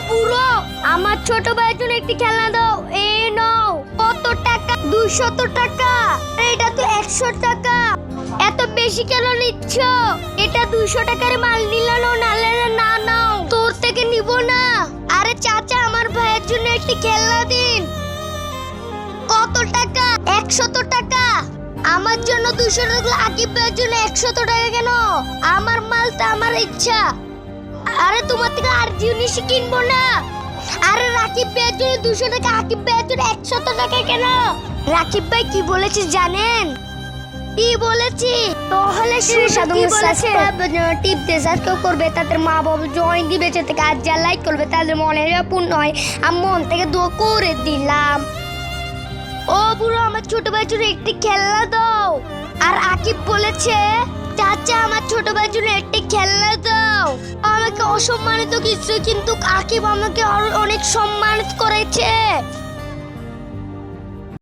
বুড়ো, আমার ছোট ভাইয়ের জন্য একটি খেলনা দাও। এই নাও। কত টাকা? 200 টাকা। এটা তো 100 টাকা। এত বেশি কেন নিচ্ছ? এটা 200 টাকার মাল নিলানো, নালে না নাও, তোর থেকে নিব না। আরে চাচা, আমার ভাইয়ের জন্য একটি খেলনা দিন। কত টাকা? 100 টাকা। আমার জন্য 200 টাকা, আকিব ভাইয়ের জন্য 100 টাকা কেন? আমার মাল তো আমার ইচ্ছা। আরে তোমার থেকে আর জিনিস কিনবো না। আরে রাকিব ভাইয়ের জন্য 200 টাকা, আকিব ভাইয়ের জন্য 100 টাকা কেন? রাকিব ভাই কি বলেছে জানেন? কি বলেছি? তাহলে কি বলেছে? টিপ দিয়ে সাবস্ক্রাইব করবে, তাদের মা বাবা জয়েন দিবে, থেকে আজ যা লাইক করবে তাদের মনে পূর্ণ হয়। আমি মন থেকে দোয়া করে দিলাম। ও বুড়ো, আমার ছোট ভাইয়ের জন্য একটি খেলনা দাও। আর আকিব বলেছে, চাচা আমার ছোট ভাইয়ের জন্য একটি খেলনা দাও। আমাকে অসম্মানিত কিছু, কিন্তু আকিব আমাকে অনেক সম্মানিত করেছে।